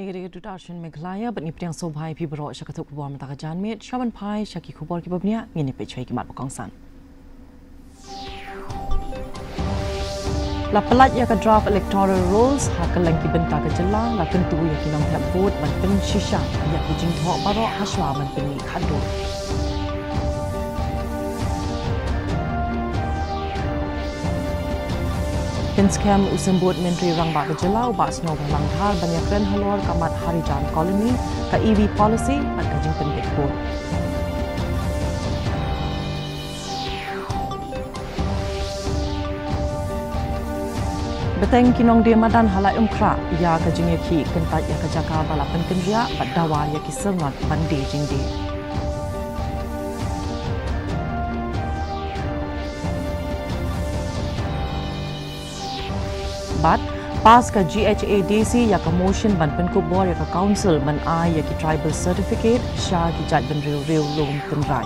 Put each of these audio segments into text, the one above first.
Negeri Dudarshan Meghalaya, but Niptiang Sobhai Pibro Shakatuk Warm Takajan Mate, Shaman Pai, Shaki Kubor Kibabnia, Minipich Kimat Bokongsan. La pelat ya ka draft electoral rolls hakalang kibenta ka jela la tentu ya kinong tap vote man pen shisha ya kijing thok baro haswa man pen ni khado Penscam usembut menteri rangba ka jela ba snow balang thar banyak ren halor kamat harijan colony ka EV policy at kajing pen vote Beteng kinong dia madan halai umkra ya ka jingye ki kentat ya ka jaka balapan kendria badawa ya ki sermat bande jingde But pas ka KHASI ya ka motion ban pen ko bor ya ka council ban ai ya ki tribal certificate sha ki jat ban rew lom tenrai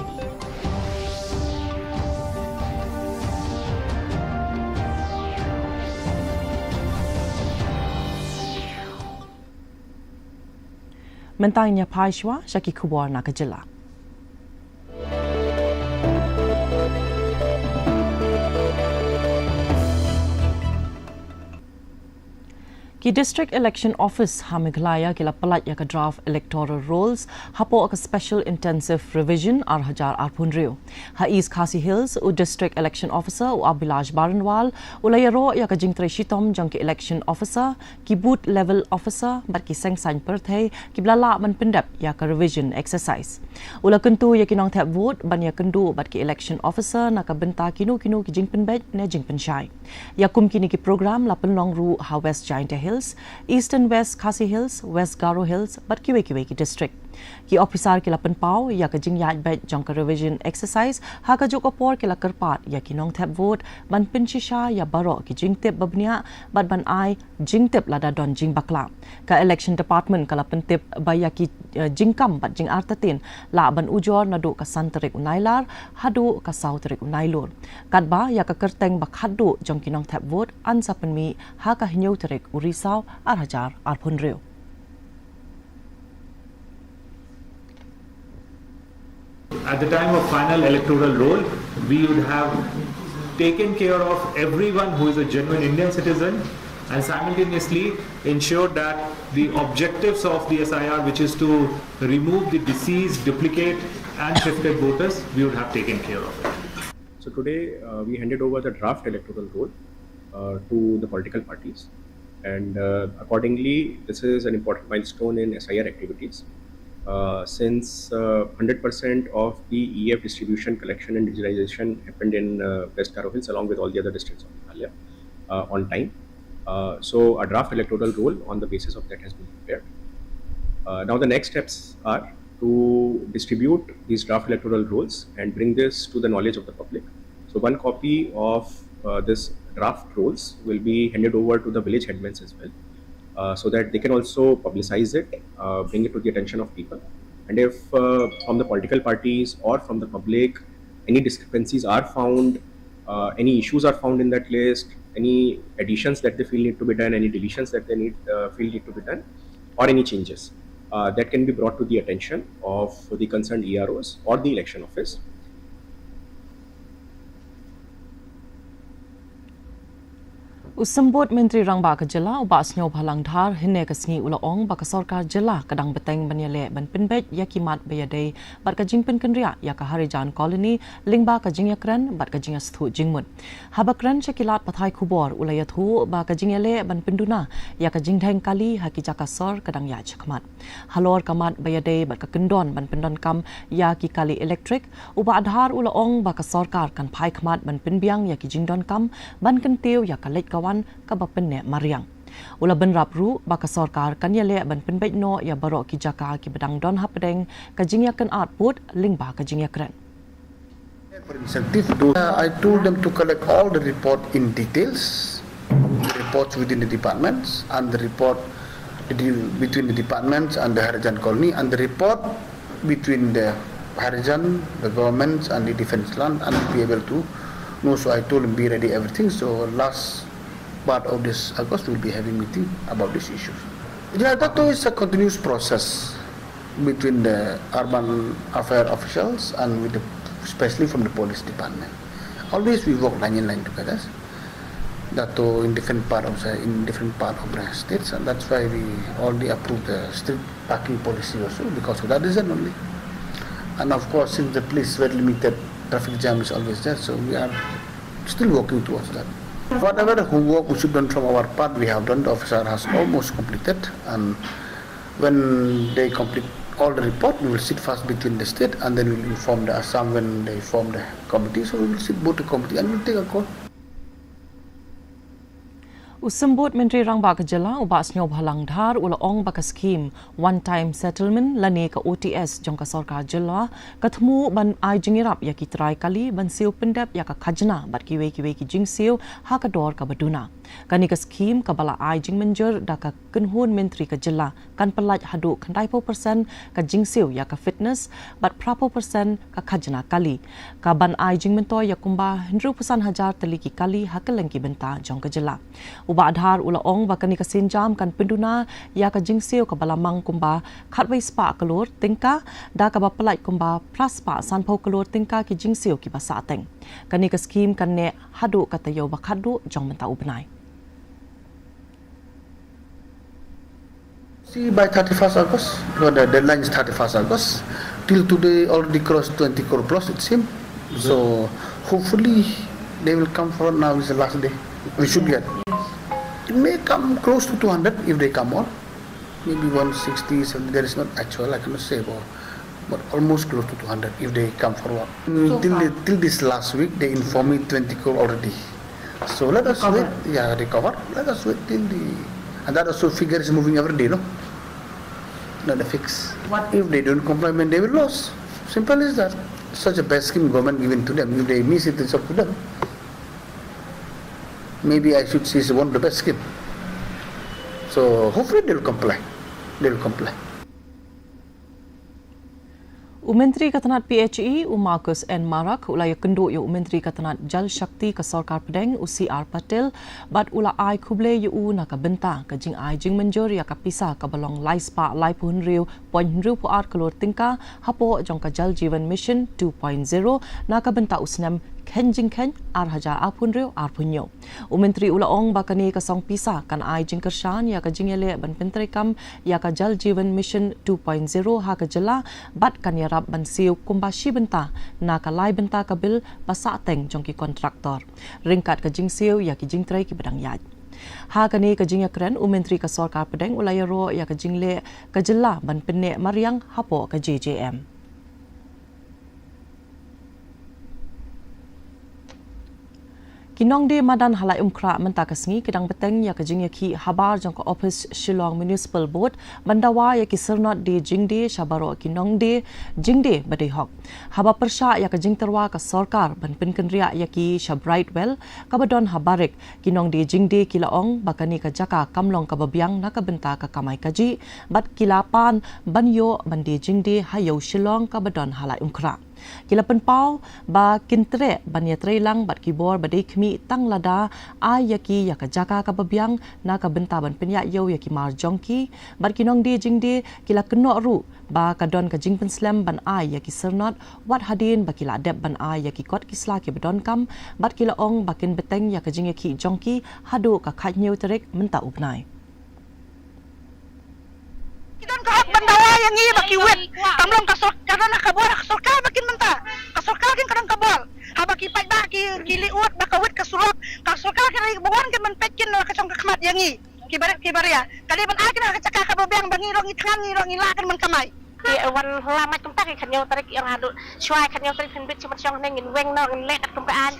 Mentangnya Paishwa Shaki Kubor Nakajila. Ki District Election Office ha Meghalaya kila pelat ya ka draft electoral rolls hapo ka special intensive revision ar hajar arpunrio ha East KHASI Hills u District Election Officer u Abilash Baranwal ulayaro ya ka jingtre shitom jang ki election officer ki booth level officer bar ki sengsan perthai ki blala man pendap ya ka revision exercise ula kentu ya kinong tap vote ban ya kendu bar ki election officer na ka benta kinu ki jingpen bet ne jingpen shai ya kum kini ki program la penlong ru ha West Giant Hills East and West KHASI Hills, West Garo Hills, but Kiwe ki district. Ki officer ki lapan pau ya ka jing yat bet jang ka revision exercise ha ka joko por ki la karpat ya ki nong tap vote ban pinshisha ya baro ki jing tip babnia bat ban ai jing tip lada don jing bakla ka election department ka lapan tip baya ki jing kam bat jing artatin la ban ujor nadu ka santerik unailar hadu ka sauterik unailur kadba ya ka kerteng bak hadu jang ki nong tap vote an sapen mi ha ka hinyo terik urisau ar hajar ar punreu At the time of final electoral roll, we would have taken care of everyone who is a genuine Indian citizen and simultaneously ensured that the objectives of the SIR, which is to remove the deceased, duplicate and shifted voters, we would have taken care of it. So today we handed over the draft electoral roll to the political parties and accordingly this is an important milestone in SIR activities. Since 100% of the EF distribution, collection and digitalization happened in West Garo Hills along with all the other districts of Meghalaya on time. So a draft electoral roll on the basis of that has been prepared. Now the next steps are to distribute these draft electoral rolls and bring this to the knowledge of the public. So one copy of this draft rolls will be handed over to the village headmen as well. So that they can also publicize it, bring it to the attention of people. And if from the political parties or from the public, any discrepancies are found, any issues are found in that list, any additions that they feel need to be done, any deletions that they feel need to be done, or any changes, that can be brought to the attention of the concerned EROs or the election office. Usambut Menteri Rangba ka jela uba snyo phalang thar hinne ka sngi ulaong ba ka sarkar jela kadang beteng banyale ban pinbet ya kimat bayade bat ka jingpen kenria ya ka harijan colony lingba ka jingyakran bat ka jingas thu jingmut habakran shakilat pathai khubor ulaya thu ba ka jingyale ban pinduna ya ka jingtheng kali haki jaka sor kadang ya chakmat halor kamat bayade bat ka kendon ban pendon kam ya ki kali electric uba adhar ulaong ba ka sarkar kan phai khmat ban pinbiang ya ki jingdon kam ban kentiu ya ka lek kabapen ne mariang ula ben rapru baka sarkar kanyale ban penbet no ya baro ki jaka ki bedang don hapdeng ka jingyakan output lingba ka jingyakran I told them to collect all the report in details, the reports within the departments and the report between the departments and the Harijan colony and the report between the Harijan, the governments and the defense land and be able to know. So I told them be ready everything. So last part of this August we'll be having meeting about this issue. Yeah, that is a continuous process between the urban affair officials and with the, especially from the police department. Always we work line in line together. That too in different part of the states, and that's why we already approved the street parking policy also because of that reason only. And of course, since the police very limited, traffic jam is always there, so we are still working towards that. Whatever homework we should done from our part, we have done. The officer has almost completed, and when they complete all the report, we will sit first between the state, and then we will inform the Assam when they form the committee. So we will sit both the committee and we will take a call. Usambut Menteri Rang Baka Jala ubas nyob halang dhar ula ong baka scheme one time settlement lani ka OTS jong ka sarkar Jala katmu ban ai jingirap ya ki try kali ban siu pendap ya ka khajna bat ki ki jing siu ha ka dor ka baduna kani ka scheme ka bala ai jing menjer da ka kenhun Menteri ka Jala kan pelaj hadu khandai % ka jing siu ya ka fitness bat prapo % ka khajna kali ka ban ai jing mentoy ya kumba 100,000 teliki kali ha ka lengki benta jong ka Jala uba adhar ula ong bakani ka sinjam kan penduna ya ka jingsio ka balamang kumba khatwai spa kalor tingka da ka bapalai kumba plus pa sanpau kalor tingka ki jingsio ki basateng kani ka scheme kan ne hadu ka tayo bakhadu jong menta ubnai. See, by 31st August, the deadline is 31st August. Till today already crossed 20 crore plus it seems. So hopefully they will come for now is the last day. We should get. It may come close to 200 if they come all. Maybe 160, 70, there is not actual, I cannot say about, but almost close to 200 if they come forward. Till this last week, they informed me 20 crore already. So let us wait, recover. Let us wait till and that also figure is moving every day, no? Not a fix. What if they don't comply, then they will lose. Simple as that. Such a best scheme government given to them. If they miss it, it's up to them. Maybe I should say it's one of the best scheme. So hopefully they will comply. They will comply. Menteri Katanat PHE Marcus N. Marak ulaya kenduk yu Menteri Katanat Jal Shakti ke Sarkar Pedeng UCR Patel bat ula ai kuble yu na ka benta ka jing ai jing menjur ya ka pisah ka balong lai spa lai pun riu point riu pu ar kelor tingka hapo jong ka Jal Jeevan Mission 2.0 na ka benta usnam Kenjing Ken ar hajar apun riu ar punyo. Menteri ula ong bakani ka song pisah kan ai jing kershan ya ka jing ele ban pentri kam ya ka Jal Jeevan Mission 2.0 ha ka jela bat kan ya rap ban siu kumbashi benta na ka lai benta ka bil basateng jong ki kontraktor. Ringkat ka jing siu ya ki jing trai ki bedang yaj. Ha kani ka jing ya keren Menteri ka Sarkar Pedeng ulaya ro ya ka jing le ka jela ban penne mariang hapo ka JJM. Kinong di madan halai umkra mentakasngi kedang beteng ya kejing ya ki habar jang ka office Shillong Municipal Board bandawa ya ki sernot di jingde shabaro kinong di jingde badai hok haba persya ya kejing terwa ka sarkar ban penkenria ya ki shabright well kabadon habarik kinong di jingde kilaong bakani ka jaka kamlong ka babyang na ka benta ka kamai kaji bat kilapan banyo bandi jingde hayo Shillong kabadon halai umkra Kilapan pau ba kintre banya lang bat kibor badai kmi tang lada ay yaki ya ka jaka ka babyang na ka bentaban penya yo yaki marjongki bat kinong di jingdi kila keno ru ba kadon ka jingpen slam ban ay yaki sernot wat hadin ba kila deb ban ay yaki kot kisla ki bedon kam bat kila ong bakin beteng ya ka jing yaki jongki hadu ka khatnyeu terik menta upnai Don kahok bandawa yang iya baki wet tamlong karena nak kabor kasorkal bakin menta kasorkal kan kadang kabor habaki pai baki kiliut baka wet kasurok kasorkal kan bawan kan menpekin lah kacang kekmat yang i kibarat ya kali ban akin kacaka kabobang bangi rongi tangan ila kan menkamai wan lama tempat kan nyau tarik yang hadu syai kan nyau tarik kan bit cuma syong ngin weng no ngin lek tumpaan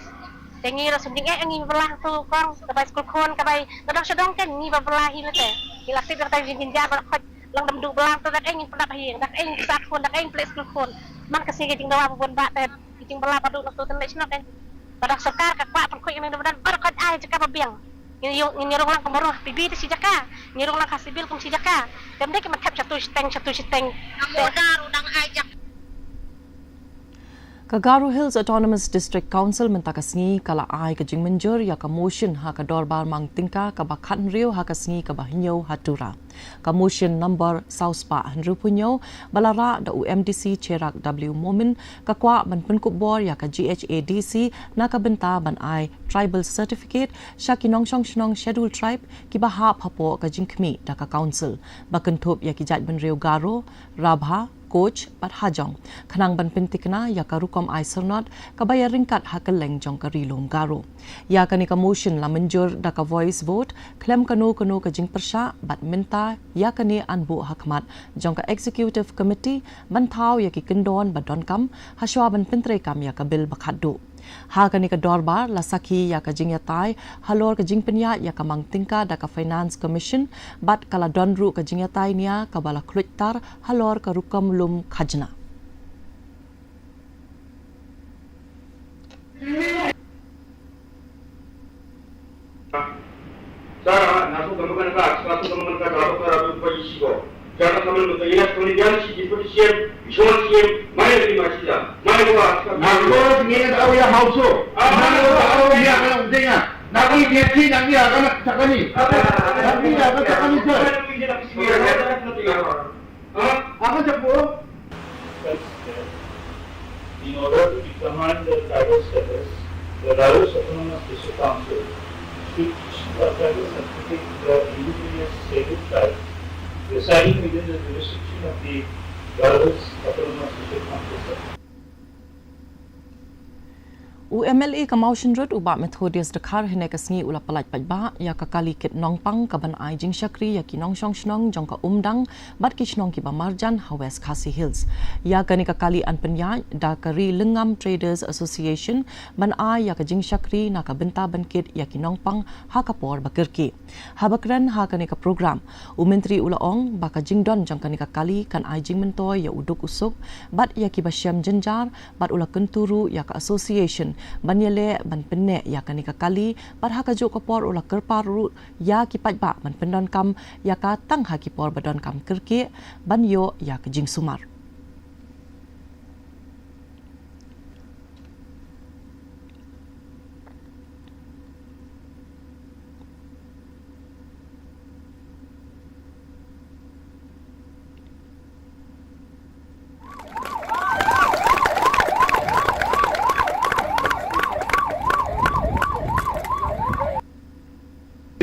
tengi ro sending ngin belah tu kong kabai skul kon kabai dadang sedong kan ni belah hilate hilasi kata jinja balak lang damdu belang tu dak engin pendak hiang dak engin sat kon dak engin place kon man kasi ging dawa pun ba te ging belah padu nak tu tenlek snap kan pada sekar kak pak pengkoi yang dan bar kod ai jaka babiang ini rong lang kemaruh bibi ti si jaka ni rong lang kasibil kum si jaka dem dek man tap satu steng modal udang ajak Kagaru Hills Autonomous District Council mentakasngi kala ai ka jingmenjur ya ka motion ha ka dorbar mang tingka ka bakhan riu ha ka sngi ka bahinyo hatura. Ka motion number Sauspa Henru punyo balara da UMDC Cherak W Momin ka kwa ban penkubor ya ka GHADC na ka benta ban ai tribal certificate shakinong shong schedule tribe ki bahap hapo ka jingkmi da ka council bakentup ya ki jat ban riu garo rabha coach pat hajong khanang ban pintikna ya karukom ai sernot kabaya ringkat hakeleng jong karilom garo ya kanika motion la menjur da ka voice vote klem kano ka jing persha bat minta ya kani anbu hakmat jong ka executive committee ban thau ya ki kendon badon kam haswa ban pintre kam ya ka bil bakhadu ha kanika dorbar la sakhi ya ka jing ya tai halor ka jing penya ya ka mang tingka da ka finance commission bat kala donru ka jing ya tai nia ka bala khluitar halor ka rukam lum khajna Cara nasu kamukan ka rabu posisi ko. Cara kamu betul ini kemudian si disposisi visual si mana dari masjid mana gua. Naku ini ada awal hauso. Mana awal dia kalau dengar. Naku ini nanti akan cakap ni. Nanti akan cakap ni tu. Apa cakap? In order to determine the tribal status, the Laos Autonomous District Council should issue a tribal certificate to the indigenous scheduled tribe residing within the jurisdiction of the Laos Autonomous District Council. UMLA ka motion rut uba Methodius dekhar hine ka sngi ula palaj pajba ya ka kali kit nongpang ka ban ai jing shakri ya ki nong shong shnong jong ka umdang bat ki shnong ki ba marjan ha West KHASI Hills ya ka ni ka kali an penya da ka ri lengam traders association ban ai ya ka jing shakri na ka benta ban kit ya ki nongpang ha ka por bakirki ha bakran ha ka ni ka program umentri ula ong ba ka jing don jong ka ni ka kali kan ai jing mentoy ya uduk usuk bat ya ki ba syam jenjar bat ula kenturu ya ka association banyele ban penne ya kanika kali par ha ka jo ko por ula kerparu ya ki pajba ban pendon kam ya ka tang ha ki por badon kam kerke banyo ya ka jing sumar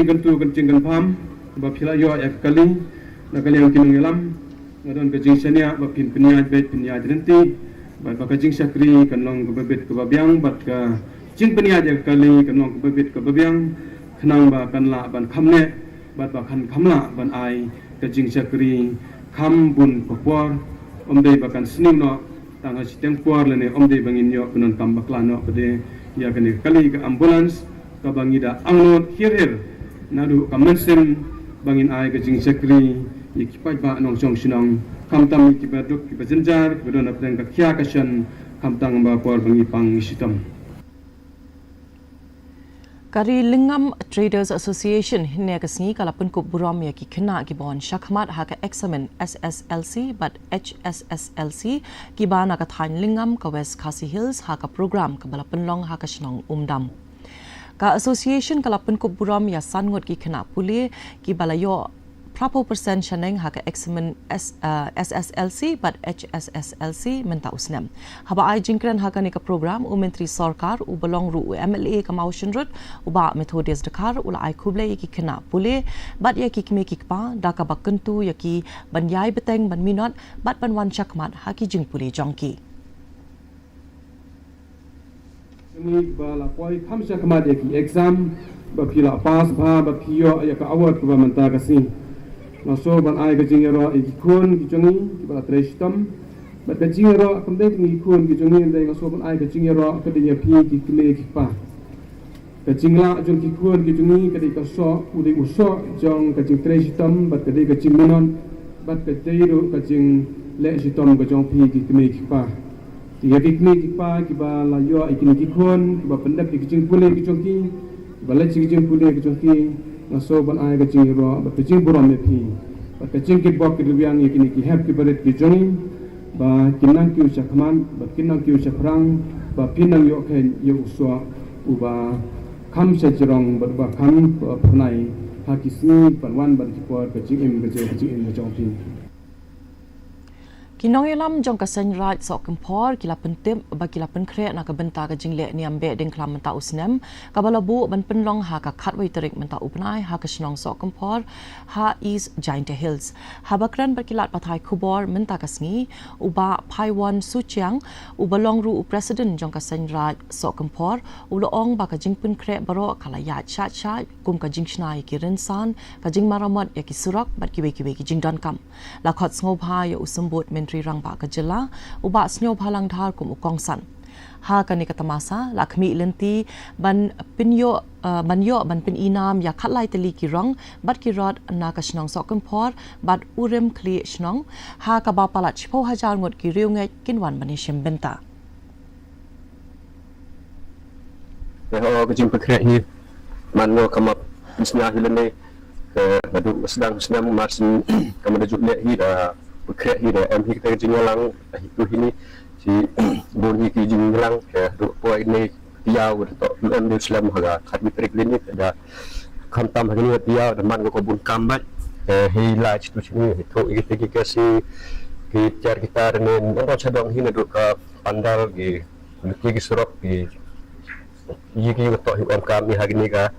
Kentu kencing pam bapila yo ek kali nakali yang kinung yelam ngadon kejing senia bapin peniaj bet peniaj renti bat bakajing sakri kanong kebebet kebabiang bat ka jing peniaj ek kali kanong kebebet kebabiang khnang ba kanla ban khamne bat bakan khamla ban ai kejing sakri kham bun popor omdei bakan sning no tang ha siteng por lene omdei bangin yo penon kam bakla no pede ya kani kali ke ambulance ka bangida angnot hir nadu kamensen bangin ai ke jing sekri ikipai ba nong song sinong kamtam ki baduk ki bajenjar ki badon apeng ka kya kashan kamtang ba por bangi pang sitam Kari Lingam Traders Association hinne ka sngi kala pun ko buram ya ki khna ki bon shakmat ha ka examen SSLC but HSSLC ki bana ka thain Lingam ka West KHASI Hills ha ka program ka bala penlong ha ka shnong umdam ka association kalapan ko buram ya sangot ki khna puli ki balayo proper percent shaneng ha ka examen SSLC but HSSLC menta usnem haba ai jingkran ha ka ni ka program umentri sarkar u belong ru MLA ka motion rut uba Methodius dekhar ula ai khuble ki khna puli bat ya ki kme ki pa da ka bakentu ya ki banyai beteng ban minot bat ban wan chakmat ha ki jing puli jongki ni bala poi khamsa kama de ki exam bapila pass ba bapio ya ka award ko manta kasi no so ban ai ka jingero ki khon ki chongi ki bala trestam ba ka jingero kamde ki khon ki chongi ndai no so ban ai ka jingero ka de ya pi ki kle ki pa ka jingla jong ki khon ki chongi ka de ka so u de uso jong ka jing trestam ba ka de ka jingmenon ba ka jiro ka jing le jitom ka jong pi ki kme ki pa tiga kikmi kipa kiba layo ikini kikon kiba pendap kicing pule kicongki kiba le kicing pule kicongki ngaso ban ai kicing ro ba kicing buram mepi ba kicing kibok kilubiang ikini ki hep kibaret kijongi ba kinang kiu chakman ba kinang kiu chakrang ba pinang yo ken yo uswa uba kham sejrong ba kham pnai hakisni panwan ba kipor ka jing im ka jong Kinong ilam jong kasen raj sok kempor kila pentim ba kila penkre na ka benta ka jingle ni ambe Behdienkhlam menta usnem ka balabu ban penlong ha ka khatwai terik menta upnai ha ka snong sok kempor ha is giant hills ha bakran ba kilat pathai khubor menta ka sngi uba phaiwan suchiang ubalong ru president jong kasen raj sok kempor uloong ba ka jing penkre baro kala ya cha cha kum ka jing snai ki rensan ka jing maramat ya ki surak bat ki ki jing don kam la khot sngo bha ya usambut rang ba ka jela uba snyo phalang dhar kum ukong san ha kani katamasa lakmi lenti ban pinyo ban pin inam ya khatlai teli ki rong bat ki rod na ka snong sok por bat urem kli snong ha ka ba pala chpo hajar ngot ki riu ngai kinwan bani shem benta ho ka jim pakre hi man no kam up isnya hilene badu sedang senam marsin kamada jukle hi da pakre hi da em hi kita jingalang itu ini si bon hi ki jingalang ke do po ini tiaw to em de islam haga khat mitrik lini da khamtam hagini tiaw da man ko bun kambat hi la chitu chini to iki ke si ki jar kita ne ndo chadong hi do ka pandal ki surok ki ki to hi em kam ni hagini ka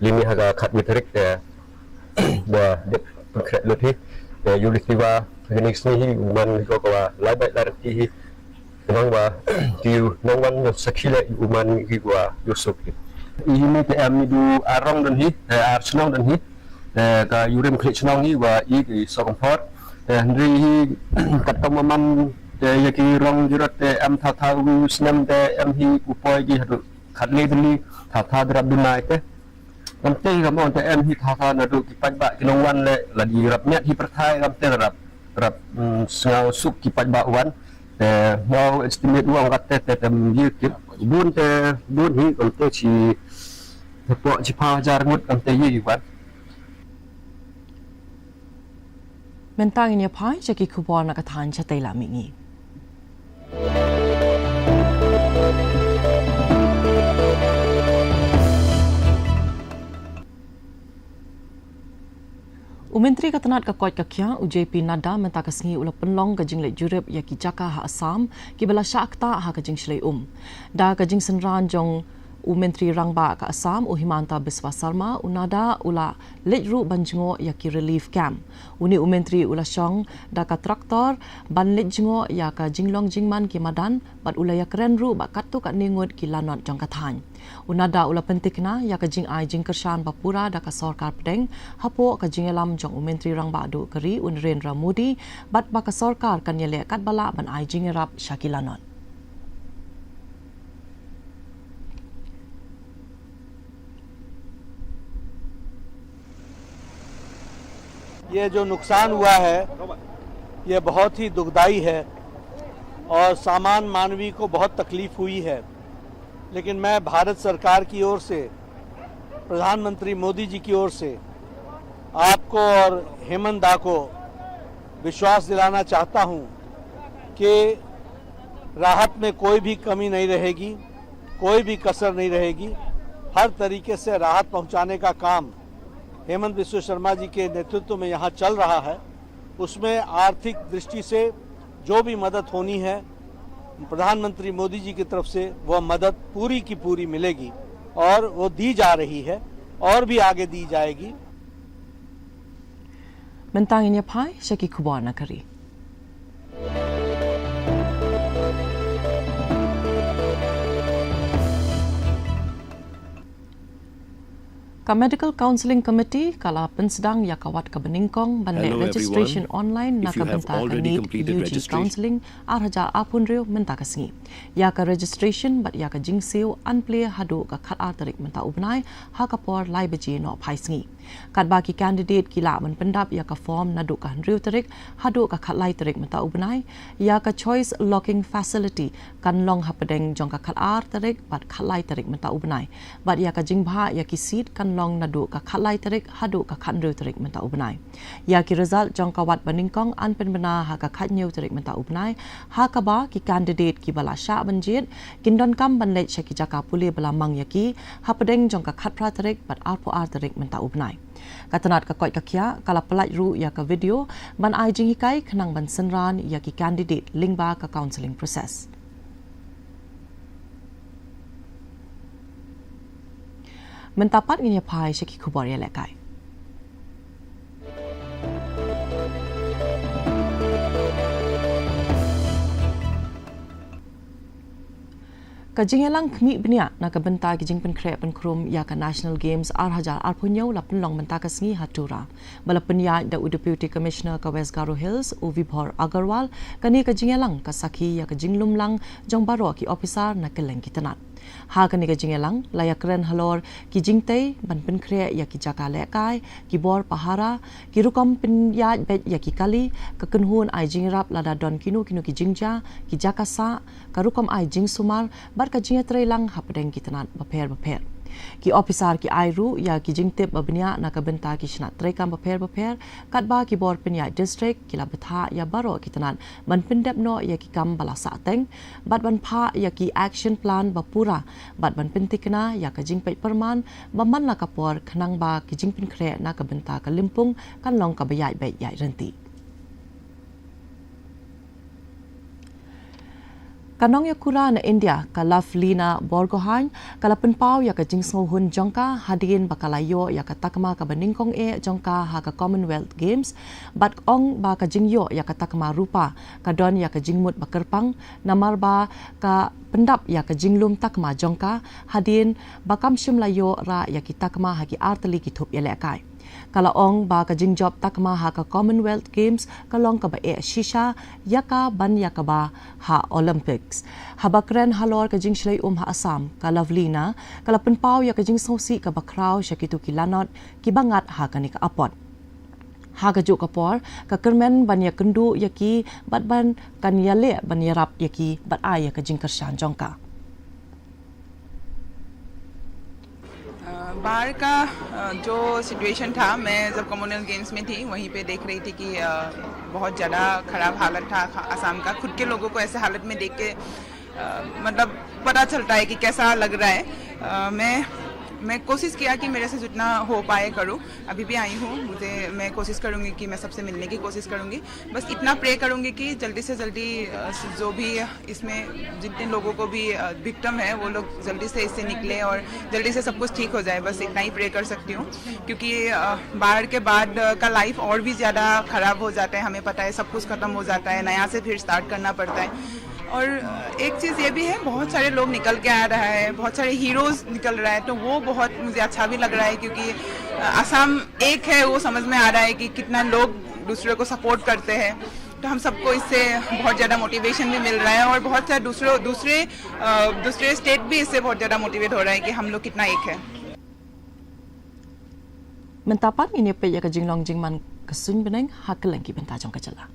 lini haga khat mitrik da de pakre luthi yulisiwa hagini sni man ko wa lai bai larti hi nang wa kiu nang wan sakile uman ki wa yusuk ini te am du arong dan hi ar snong dan hi ka yurim klik snong hi wa i ki sokomport ri hi katom man te yaki rong jurat te am tha tha snam te am hi upoi ki hadu khatle dili tha drab dunai te nam te ga mon te am hi tha na du ki pajba ki nong wan le la di rap net hi perthai ram te rap sngau suk ki pajba wan mau estimate uang kata tetem yuk bun hi konte ci po ci pa jar ngut konte yi wat mentang ini pai jaki kubor na kathan chatai la mingi Menteri Katanat ka koi ka kya UJP Nada menta ka sngi ula penlong ka jingle Europe ya ki jaka ha Assam ki bala shakta ha ka jing shlei da ka jing senran jong Menteri Rangba ka Assam Himanta Biswa Sarma unada ula lejru banjingo ya ki relief camp uni Menteri ula shong da ka traktor ban lejingo ya ka jinglong jingman ki madan bat ula ya keren ru ba katu ka ningut ki lanot jong kathan unada ula pentikna ya ka jing ai jing kershan bapura da ka sarkar pedeng hapo ka jingelam jong Menteri Rangba do kari Narendra Modi bat ba ka sarkar kan yele kat bala ban ai jingerap shakilanot ये जो नुकसान हुआ है ये बहुत ही दुखदाई है और सामान्य मानवी को बहुत तकलीफ हुई है लेकिन मैं भारत सरकार की ओर से प्रधानमंत्री मोदी जी की ओर से आपको और हेमंत दा को विश्वास दिलाना चाहता हूं कि राहत में कोई भी कमी नहीं रहेगी कोई भी कसर नहीं रहेगी हर तरीके से राहत पहुंचाने का काम हेमंत बिस्वा शर्मा जी के नेतृत्व में यहाँ चल रहा है उसमें आर्थिक दृष्टि से जो भी मदद होनी है प्रधानमंत्री मोदी जी की तरफ से वह मदद पूरी की पूरी मिलेगी और वो दी जा रही है और भी आगे दी जाएगी mentang ini pai shaki kubana kari Ka Medical Counselling Committee kala pensedang ya kawat ka Beningkong banle registration online na ka benta ka NEET UG counselling arhajar apun rio menta ka singi ya ka registration bat ya ka jingsiu unplay hadu ka khat artarik menta ubnai ha ka por lai beji no phai singi kat baki candidate kila man pendap ya ka form nadu ka rio tarik hadu ka khat lai tarik menta ubnai ya ka choice locking facility kan long ha pedeng jong ka khat ar tarik bat khat lai tarik menta ubnai bat ya ka jingba ya ki seat kan long nadu ka khatlai tarik hadu ka khanru tarik menta ubnai ya ki result jong kawat baningkong an pen bena ha ka khatnyu tarik menta ubnai ha ka ba ki candidate ki bala sha banjit kindon kam banle shaki jaka puli bala mang yaki ha pedeng jong ka khatra tarik bat arpo ar tarik menta ubnai katanat ka koi ka kya kala pelaj ru ya ka video ban ai jing hikai khnang ban senran ya ki candidate lingba ka counseling process mentapat nginya pai shaki khubor ya lekai Kajingelang kmi bnia na kabenta kijing pen kre pen krum ya ka National Games hajar punyo la penlong menta ka sngi hatura bala penya da Deputy Commissioner ka West Garo Hills Uvibhor Agarwal kani kajingelang ka sakhi ya ka jinglum lang jong baro ki officer na keleng kitanat ha kani kajingelang la ya kren halor ki jingtei ban pen kre ya ki jaka lekai ki bor pahara ki rukom pen ya bet ya ki kali ka kenhun ai jingrap la da don kinu ki jingja ki jaka sa ka rukom ai jing sumar bar ka jinga trai lang hapdeng kitanat baper ki officer ki airu ya ki jingte babnia na ka benta ki shna trai kam baper katba ki bor penya district ki la betha ya baro kitanat ban pendep no ya ki kam bala sa teng bat ban pha ya ki action plan bapura bat ban pentikna ya ka jing pe perman baman la ka por khnang ba ki jing pin kre na ka benta ka limpung kan long ka bayai be yai renti Kanong ya kura na India ka Lavlina Borgohain kala penpau ya ka jingsau hun jongka hadin bakalayo ya ka takma ka baningkong jongka ha ka Commonwealth Games bat ong ba ka jingyo ya ka takma rupa ka don ya ka jingmut bakerpang namar ba ka pendap ya ka jinglum takma jongka hadin bakam shimlayo ra ya ki takma ha ki artali ki thup ya lekai kala ong ba ka jingjob takma ha ka Commonwealth Games kalong ka ba shisha yaka ban yaka ba ha Olympics habakren halor ka jing shlai ha Assam ka Lavlina kala penpau ya ka jing sosi ka bakraw shakitu ki lanot ki bangat ha ka ni ka apot ha ka juk kapor ka kermen ban ya kendu yaki bat ban kan yale ban yarap yaki bat ay ya ka jing kershan jongka बाहर का जो सिचुएशन था मैं जब Commonwealth games में थी वहीं पे देख रही थी कि बहुत ज़्यादा ख़राब हालत था असम का खुद के लोगों को ऐसे हालत में देख के मतलब पता चलता है कि कैसा लग रहा है मैं कोशिश किया कि मेरे से जितना हो पाए करूं अभी भी आई हूं मैं कोशिश करूंगी कि मैं सबसे मिलने की कोशिश करूंगी बस इतना प्रे करूंगी कि जल्दी से जल्दी जो भी इसमें जितने लोगों को भी विक्टिम है वो लोग जल्दी से इससे निकले और जल्दी से सब कुछ ठीक हो जाए बस इतना ही प्रे कर सकती हूं क्योंकि बाढ़ के बाद का लाइफ और भी ज़्यादा ख़राब हो जाता है हमें पता है सब कुछ ख़त्म हो जाता है नया से फिर स्टार्ट करना पड़ता है और एक चीज़ ये भी है बहुत सारे लोग निकल के आ रहा है बहुत सारे हीरोज़ निकल रहा है तो वो बहुत मुझे अच्छा भी लग रहा है क्योंकि असम एक है वो समझ में आ रहा है कि कितना लोग दूसरे को सपोर्ट करते हैं तो हम सबको इससे बहुत ज़्यादा मोटिवेशन भी मिल रहा है और बहुत सारे दूसरे स्टेट भी इससे बहुत ज़्यादा मोटिवेट हो रहा है कि हम लोग कितना एक है Mentapat ini pe ya ka jinglong jingman kesun beneng hakelang ki benta jong kacala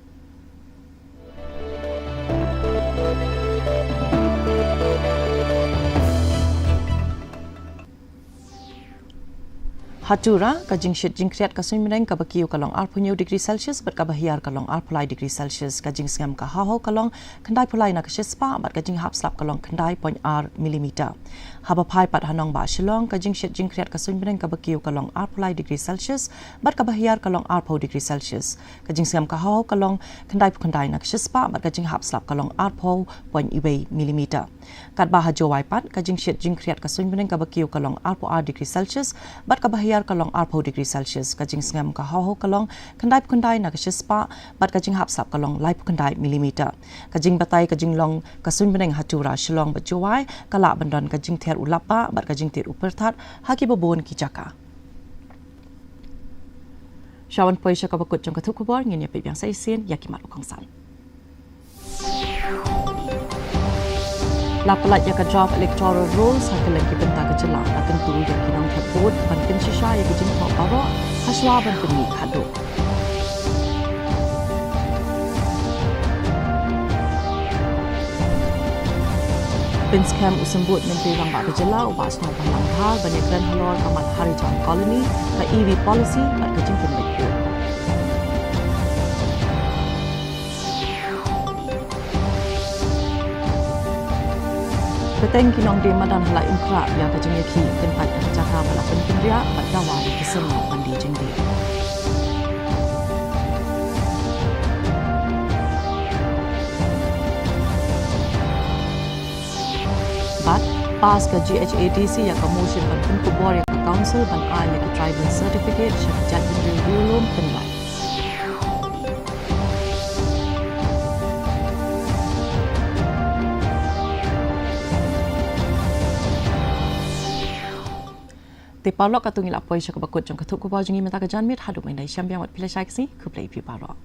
Hatura ka jingshit jingkriat ka sumineng ka bakiyo kalong arpunyo degree Celsius bat ka bahiyar kalong arpulai degree Celsius ka jing sngam ka haho kalong kandai pulai na ka shispa bat ka jing hap slap kalong kandai point r millimeter haba pai pat hanong ba shilong ka jingshit jingkriat ka sumineng ka bakiyo kalong arpulai degree Celsius bat ka bahiyar kalong arpo degree Celsius ka jing sngam ka haho kalong kandai na ka shispa bat ka jing hap slap kalong arpo point iway millimeter kat ba hajowai pat ka jingshit jingkriat ka sumineng ka bakiyo kalong arpo r degree Celsius bat ka bahiyar kalong arpo degree Celsius ka jing sngam ka haho kalong kandai na ka shispa bat ka jing hap slap kalong lai kandai millimeter ka jing batai ka jing long ka sumineng hatura shilong bat jowai kala bandon ka jing ther ulapa bat ka jing tir uperthat haki babon ki jaka Shawan poisha ka bakut jong ka thukubor ngin ya pe biang sai sin yakimat ukongsan Lapalat ya ka draft electoral rules hakelang ki benta ka jela na tentu ya kinang thaput ban pensisha ya kijing thok baro haswa ban peni khado Behdienkhlam usambut Menteri Rambak Berjela ubah senang Langkah banyak Grand Halor Kamat Harijan Colony ke EV policy bat kejingkin baik. Peteng kinong di madan halai umkra yang kejengki tempat yang cakap bala penting dia bat dawa di kesemua pandi jengdi. Bat pas ke KHASI yang motion ban pun kubor yang ke council ban A yang ke tribal certificate Jal Jeevan Mission penilai. Tipalok katungil apoy siya kabakot jang katuk kubor jengi mata ke janmit hadu main dai syambiang wat pilih syaiksi kuplay pi parok.